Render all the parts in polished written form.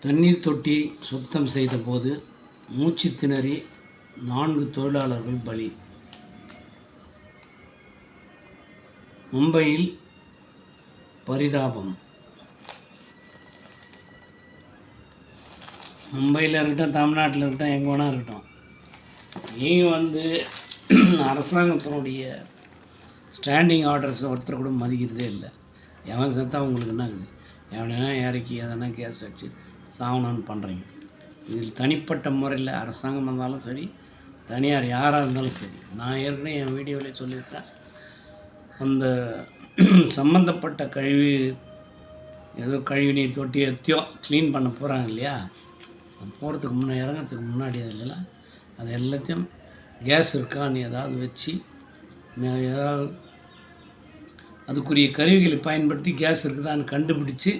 தண்ணீர் தொட்டி சுத்தம் செய்தபோது மூச்சு திணறி 4 தொழிலாளர்கள் பலி. மும்பையில் பரிதாபம். மும்பையில் இருக்கட்டும், தமிழ்நாட்டில் இருக்கட்டும், எங்கே வேணா இருக்கட்டும், நீங்கள் அரசாங்கத்தினுடைய ஸ்டாண்டிங் ஆர்டர்ஸை ஒருத்தர் கூட மதிக்கிறதே இல்லை. எவன் செத்தா உங்களுக்கு என்ன ஆகுது? எவனா இறக்கி எதனா கேஸ் அடிச்சு சாவணும்னு பண்ணுறீங்க. இதில் தனிப்பட்ட முறையில் அரசாங்கம் இருந்தாலும் சரி, தனியார் யாராக இருந்தாலும் சரி, நான் ஏற்கனவே என் வீடியோவிலே சொல்லியிருக்கேன். அந்த சம்மந்தப்பட்ட கழிவுநீர் தொட்டி எத்தையோ க்ளீன் பண்ண போகிறாங்க இல்லையா, அது போகிறதுக்கு இறங்கிறதுக்கு முன்னாடி இல்லைங்களா, அது எல்லாத்தையும் கேஸ் இருக்கான்னு ஏதாவது வச்சு, ஏதாவது அதுக்குரிய கருவிகளை பயன்படுத்தி கேஸ் இருக்குதான்னு கண்டுபிடிச்சி,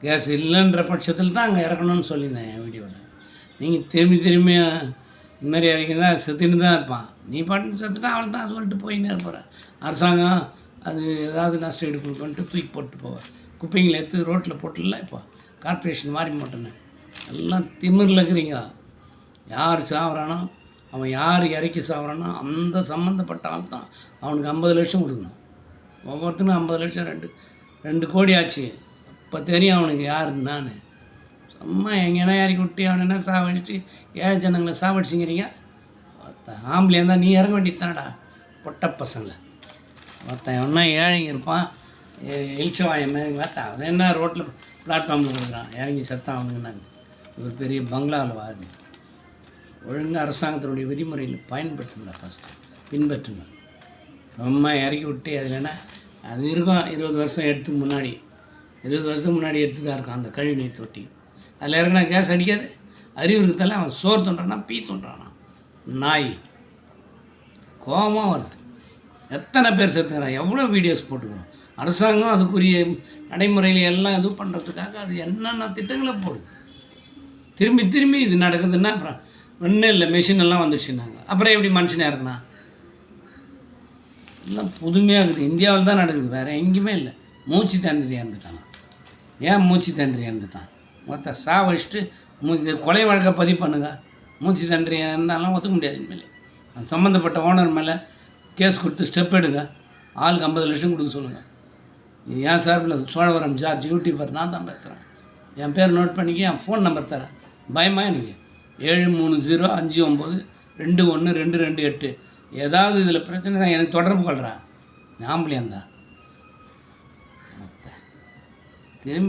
கேஸ் இல்லைன்ற பட்சத்தில் தான் அங்கே இறக்கணும்னு சொல்லியிருந்தேன் என் வீடியோவில். நீங்கள் திரும்பி இந்த மாதிரி இறக்கிதான் செத்துன்னு தான் இருப்பான். நீ பாட்டு செத்துட்டா அவள் தான் சொல்லிட்டு போயின்னு இருப்பார். அரசாங்கம் அது ஏதாவது நஷ்ட ஈடு கொடுக்கணுன்ட்டு தூக்கி போட்டு போவார். குப்பைங்களை எடுத்து ரோட்டில் போட்டுல இப்போ கார்ப்பரேஷன் மாறி மாட்டேன்னு எல்லாம் திமிரில் இருக்கிறீங்க. யார் சாப்பிட்றானோ, அவன் யார் இறக்கி சாப்பிட்றானோ அந்த சம்மந்தப்பட்ட ஆள் தான் அவனுக்கு 50 லட்சம் கொடுக்கணும். ஒவ்வொருத்தனும் 50 லட்சம், 2 கோடி ஆச்சு. இப்போ தெரியும் அவனுக்கு யாருன்னு. நான் சும்மா எங்கன்னா இறக்கி விட்டு அவனை சாவடிச்சுட்டு ஏழை ஜனங்களை சாவடிச்சுங்கிறீங்க. ஆம்பளையாக இருந்தால் நீ இறங்க வேண்டியது தானடா பொட்ட பசங்களை. ஒருத்தன் ஒன்றா ஏழைங்க இருப்பான், எழுச்சவாயமே பார்த்தா அவன் என்ன ரோட்டில் பிளாட்ஃபார்மில் கொடுக்குறான், இறங்கி செத்தான் அவனுக்கு. நாங்கள் ஒரு பெரிய பங்களாவில் வாங்க. ஒழுங்காக அரசாங்கத்தினுடைய விதிமுறையில் பயன்படுத்துங்க, ஃபஸ்ட்டு பின்பற்றுங்க. ரொம்ப இறக்கி விட்டு அதில் என்ன அது இருக்கும், 20 வருஷத்துக்கு முன்னாடி எடுத்து தான் இருக்கும் அந்த கழிவுநீர் தொட்டி. அதில் இறங்கினா கேஸ் அடிக்காது. அறிவு இருக்கிறதால அவன் சோறு தோன்றானா பீ தோன்றானா நாய். கோபமாக வருது. எத்தனை பேர் செத்துக்கிறான், எவ்வளோ வீடியோஸ் போட்டுக்கிறோம். அரசாங்கம் அதுக்குரிய நடைமுறையில் எல்லாம் இது பண்ணுறதுக்காக அது என்னென்ன திட்டங்களை போடுது. திரும்பி இது நடக்குதுன்னா அப்புறம் ஒன்றும் இல்லை, மெஷின் எல்லாம் வந்துச்சுன்னாங்க. அப்புறம் எப்படி மனுஷனாக இருக்குண்ணா? எல்லாம் புதுமையாக இருக்குது. இந்தியாவில் தான் நடக்குது, வேறு எங்கேயுமே இல்லை. மூச்சு திணறி இறந்துட்டான். ஏன் மூச்சு திணறி இறந்துட்டான்? மொத்த வச்சுட்டு இந்த கொலை வழக்கை பதிவு பண்ணுங்கள். மூச்சு திணறி இருந்தாலும் ஒத்துக்க முடியாது. இனிமேல் அது சம்மந்தப்பட்ட ஓனர் மேலே கேஸ் கொடுத்து ஸ்டெப் எடுங்க. ஆளுக்கு 50 லட்சம் கொடுக்க சொல்லுங்கள். இது ஏன் சார்பில் சோழவரம் ஜார்ஜ் யூடியூபர், நான் தான் பேசுகிறேன். என் பேர் நோட் பண்ணிக்க, என் ஃபோன் நம்பர் தரேன். பயமாக எனக்கு 7305592228. ஏதாவது இதில் பிரச்சனை தான் எனக்கு தொடர்பு கொள்கிறேன். ஆம்பளையாந்தா திரும்பி